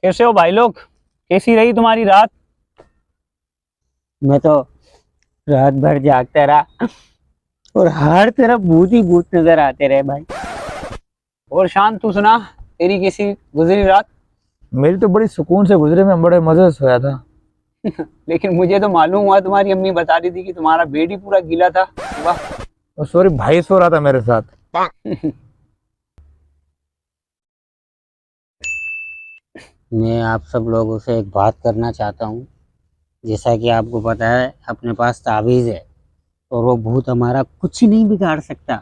कैसे हो भाई लोग? कैसी रही तुम्हारी रात? मैं तो रात भर जागता रहा और हर तरफ भूत ही भूत नजर आते रहे भाई। और शान, तू सुना, तेरी कैसी गुजरी रात? मेरी तो बड़ी सुकून से गुजरे, मैं बड़े मजे से सोया था। लेकिन मुझे तो मालूम हुआ, तुम्हारी अम्मी बता रही थी कि तुम्हारा बेड ही पूरा गीला था। वाह। और सॉरी, भाई सो रहा था मेरे साथ। मैं आप सब लोगों से एक बात करना चाहता हूँ। जैसा कि आपको पता है, अपने पास ताबीज है और वो भूत हमारा कुछ नहीं बिगाड़ सकता।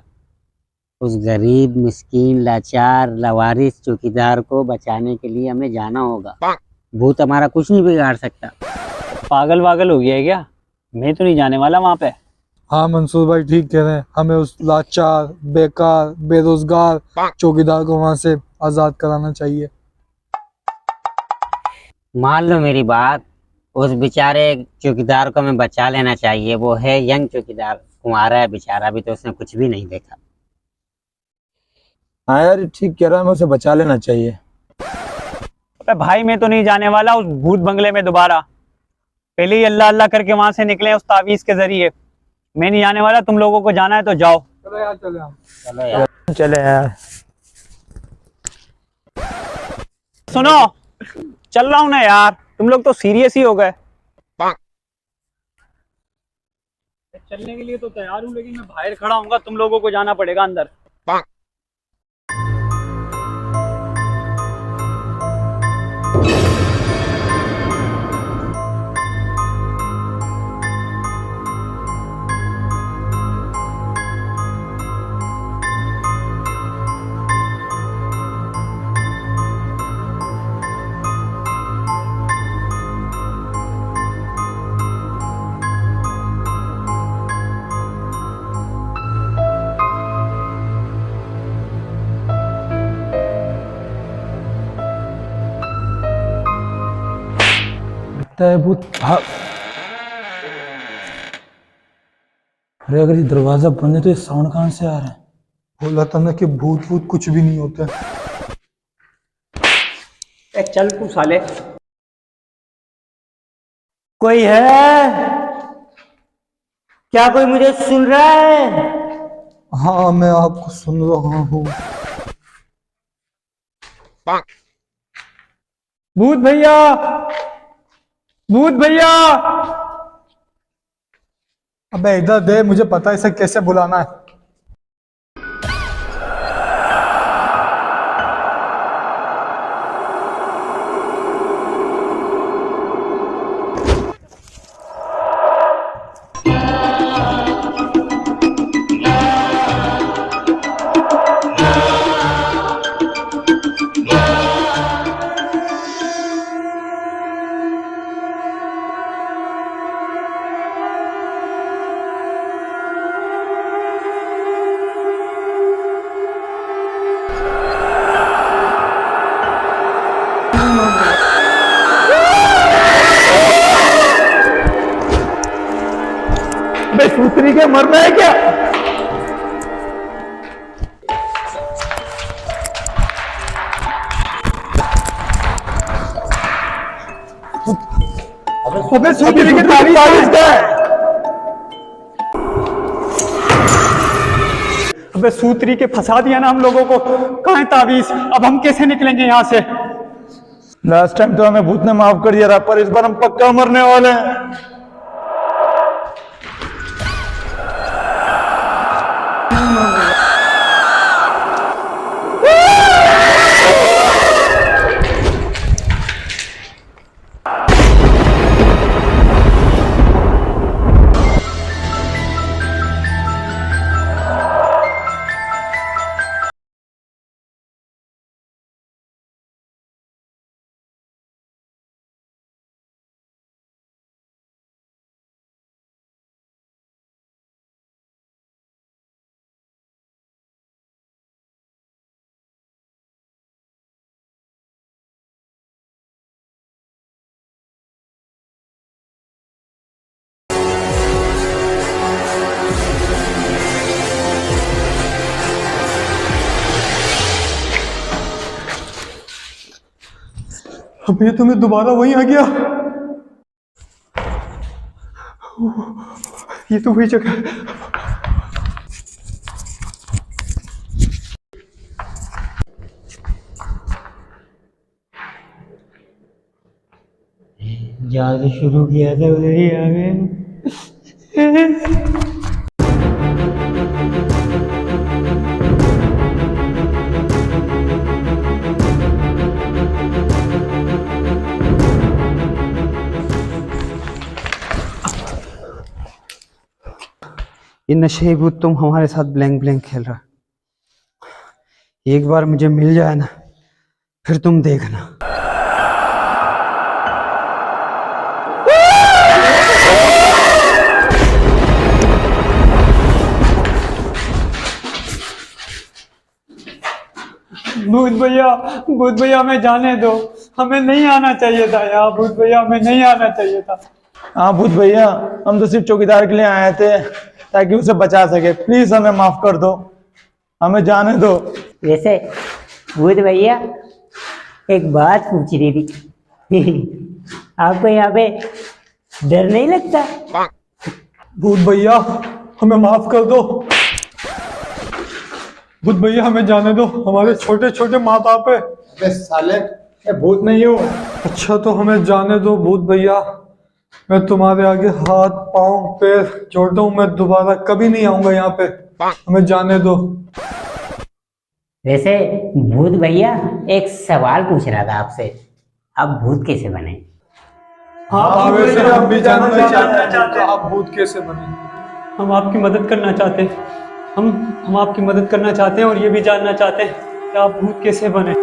उस गरीब मिस्कीन लाचार लवारिस चौकीदार को बचाने के लिए हमें जाना होगा। भूत हमारा कुछ नहीं बिगाड़ सकता। पागल वागल हो गया है क्या? मैं तो नहीं जाने वाला वहां पे। हाँ मंसूर भाई ठीक कह रहे हैं। हमें उस लाचार बेकार बेरोजगार चौकीदार को वहां से आजाद कराना चाहिए। मान लो मेरी बात, उस बेचारे चौकीदार को हमें बचा लेना चाहिए। वो है यंग चौकीदार, कुंवारा है बेचारा, अभी तो उसने कुछ भी नहीं देखा। हाँ यार, ठीक कह रहा है, हमें उसे बचा लेना चाहिए। अबे भाई, मैं तो नहीं जाने वाला उस भूत बंगले में दोबारा। पहले ही अल्लाह अल्लाह करके वहां से निकले उस तावीज के जरिए। मैं नहीं जाने वाला, तुम लोगों को जाना है तो जाओ। चलो यार, चलो हम। चलो यार। चले यार। सुनो, चल रहा हूं ना यार, तुम लोग तो सीरियस ही हो गए। चलने के लिए तो तैयार हूं, लेकिन मैं बाहर खड़ा हूंगा, तुम लोगों को जाना पड़ेगा अंदर। लगता है भूत भाग। अरे अगर ये दरवाजा बंद है तो ये साउंड कहाँ से आ रहा है? बोला था ना कि भूत भूत कुछ भी नहीं होता। चल तू साले। कोई है क्या? कोई मुझे सुन रहा है? हाँ मैं आपको सुन रहा हूँ। भूत भैया, भूत भैया। अबे इधर दे, मुझे पता है इसे कैसे बुलाना है। अबे सूत्री के मरना है क्या? अबे सूत्री की तारीफ क्या है? अबे सूत्री के फंसा दिया ना हम लोगों को। कहाँ है ताबीज? अब हम कैसे निकलेंगे यहाँ से? लास्ट टाइम तो हमें भूत ने माफ कर दिया था, पर इस बार हम पक्का मरने वाले हैं। अब ये तो मैं दोबारा वहीं आ गया। ये तो वही जगह है। जहाँ से शुरू किया था उधर ही आ गए। ये नशे भूत तुम हमारे साथ ब्लैंक ब्लैंक खेल रहा। एक बार मुझे मिल जाए ना, फिर तुम देखना। भूत भैया हमें जाने दो, हमें नहीं आना चाहिए था यहाँ। भूत भैया हमें नहीं आना चाहिए था। हाँ भूत भैया, हम तो सिर्फ चौकीदार के लिए आए थे ताकि उसे बचा सके। प्लीज हमें माफ कर दो, हमें जाने दो। वैसे भूत भैया एक बात पूछ रही थी। आपको यहाँ पे डर नहीं लगता? भूत भैया हमें माफ कर दो। भूत भैया हमें जाने दो, हमारे छोटे छोटे माँ बाप है। अबे साले, मैं भूत नहीं हूँ। अच्छा तो हमें जाने दो भूत भैया। मैं तुम्हारे आगे हाथ पाँव पैर जोड़ता हूँ, मैं दोबारा कभी नहीं आऊंगा यहाँ पे। हमें जाने दो। वैसे भूत भैया एक सवाल पूछ रहा था आपसे, आप भूत कैसे बने? हाँ वैसे हम भी जानना चाहते हैं आप भूत कैसे बने। हम आपकी मदद करना चाहते हैं। हम आपकी मदद करना चाहते हैं और ये भी जानना चाहते हैं कि आप भूत कैसे बने।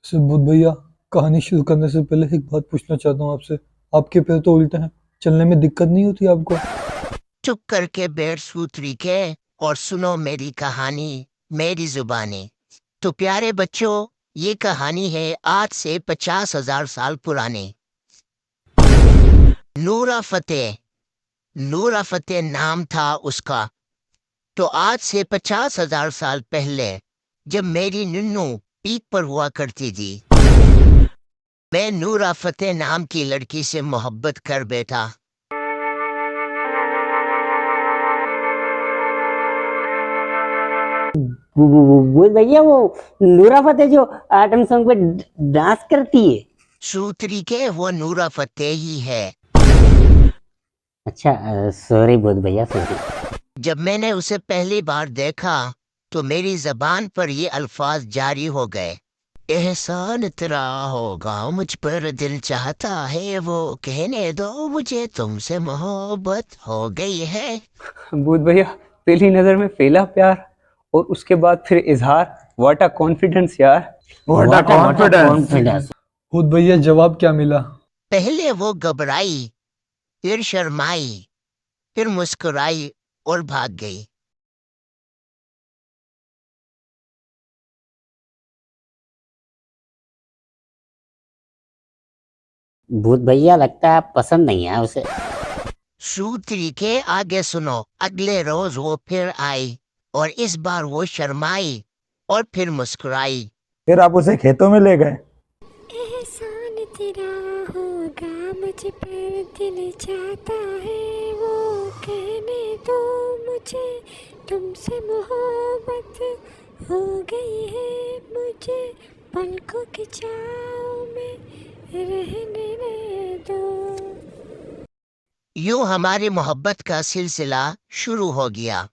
वैसे भूत भैया कहानी शुरू करने से पहले एक बात पूछना चाहता हूँ आपसे। आपके पैर तो उल्टे हैं, चलने में दिक्कत नहीं होती आपको? चुप करके बैठ सूत्री के और सुनो मेरी कहानी मेरी जुबानी। तो प्यारे बच्चों, ये कहानी है आज से 50,000 साल पुरानी। नूरा फतेह नाम था उसका। तो आज से 50,000 साल पहले जब मेरी नन्नू पीक पर हुआ करती थी, मैं नूरा फतेह नाम की लड़की से मोहब्बत कर बैठा। भूत भैया वो नूरा फतेह जो आइटम सॉन्ग पे डांस करती है? सूत्री के वो नूरा फतेह ही है। अच्छा सॉरी भूत भैया, सॉरी। जब मैंने उसे पहली बार देखा तो मेरी जबान पर ये अल्फाज जारी हो गए। एहसान तेरा होगा मुझ पर, दिल चाहता है वो कहने दो मुझे, तुमसे मोहब्बत हो गई है। भूत भैया पहली नजर में पहला प्यार और उसके बाद फिर इजहार। व्हाट अ कॉन्फिडेंस यार। What a confidence। भूत भैया जवाब क्या मिला? पहले वो घबराई, फिर शर्माई, फिर मुस्कुराई और भाग गई। भूत भैया लगता है आप पसंद नहीं है उसे। सूत्री के आगे सुनो। अगले रोज वो फिर आई और इस बार वो शर्माई और फिर मुस्कुराई। फिर आप उसे खेतों में ले गए। एहसान तेरा होगा मुझ पर, दिल चाहता है वो कहने दो मुझे, तुमसे मोहब्बत हो गई है मुझे, पलकों की छाँव में रहने दो। यूं हमारी मोहब्बत का सिलसिला शुरू हो गया।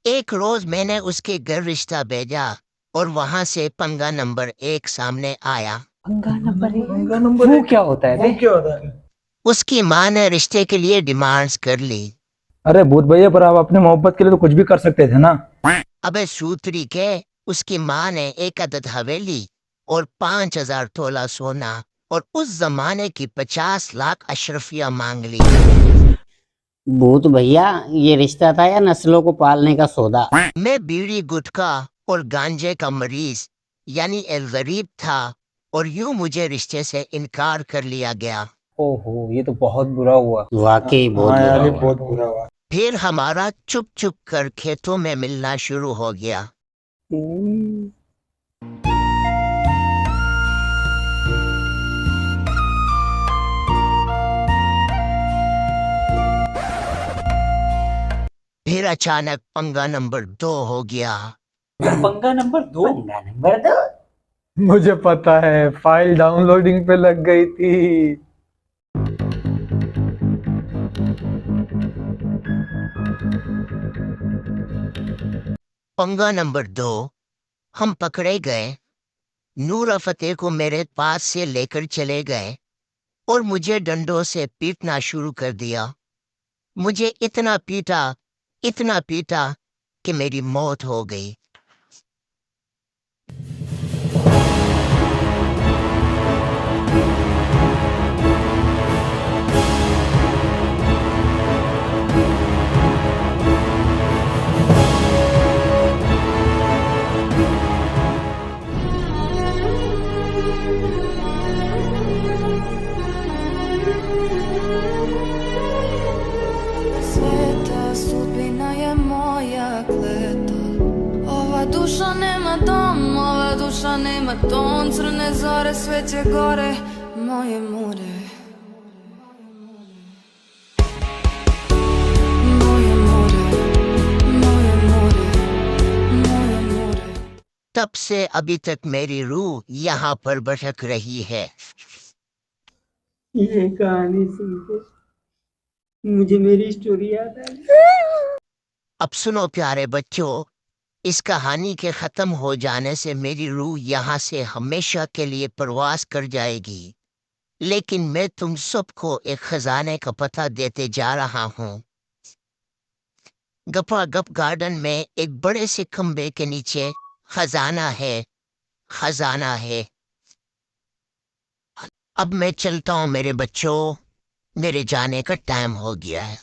एक रोज मैंने उसके घर रिश्ता भेजा और वहां से पंगा नंबर 1 सामने आया। वो क्या होता है बे? क्या होता है? उसकी माँ ने रिश्ते के लिए डिमांड्स कर ली। अरे भूत भैया, पर आप अपने मोहब्बत के लिए तो कुछ भी कर सकते थे ना। अबे सूत्री के उसकी माँ ने एक अदद हवेली और 5,000 तोला सोना और उस जमाने की 50 लाख अशरफिया मांग ली। भूत भैया ये रिश्ता था या नस्लों को पालने का सौदा? मैं बीड़ी गुटखा और गांजे का मरीज यानी एल गरीब था और यूं मुझे रिश्ते से इनकार कर लिया गया। ओहो, ये तो बहुत बुरा हुआ। वाकई बहुत हाँ बुरा यार, ये हुआ। बहुत बुरा हुआ। फिर हमारा चुप चुप कर खेतों में मिलना शुरू हो गया। फिर अचानक पंगा नंबर 2 हो गया। पंगा नंबर 2। मुझे पता है, फाइल डाउनलोडिंग पे लग गई थी। पंगा नंबर 2, हम पकड़े गए। नूर फतेह को मेरे पास से लेकर चले गए और मुझे डंडों से पीटना शुरू कर दिया। मुझे इतना पीटा कि मेरी मौत हो गई। Sveta sudbina je moja kleta. Ova duša nema dom, ova duša nema ton. Crne zore sveće gore, moje more. Moje more, moje more, moje more. तब से अभी तक मेरी रूह यहाँ पर भटक रही है। ये कहानी सुन के मुझे मेरी स्टोरी याद आ गई। अब सुनो प्यारे बच्चों, इस कहानी के खत्म हो जाने से मेरी रूह यहाँ से हमेशा के लिए प्रवास कर जाएगी। लेकिन मैं तुम सबको एक खजाने का पता देते जा रहा हूँ। गपा गप गार्डन में एक बड़े से खंबे के नीचे खजाना है, खजाना है। अब मैं चलता हूँ मेरे बच्चों, मेरे जाने का टाइम हो गया है।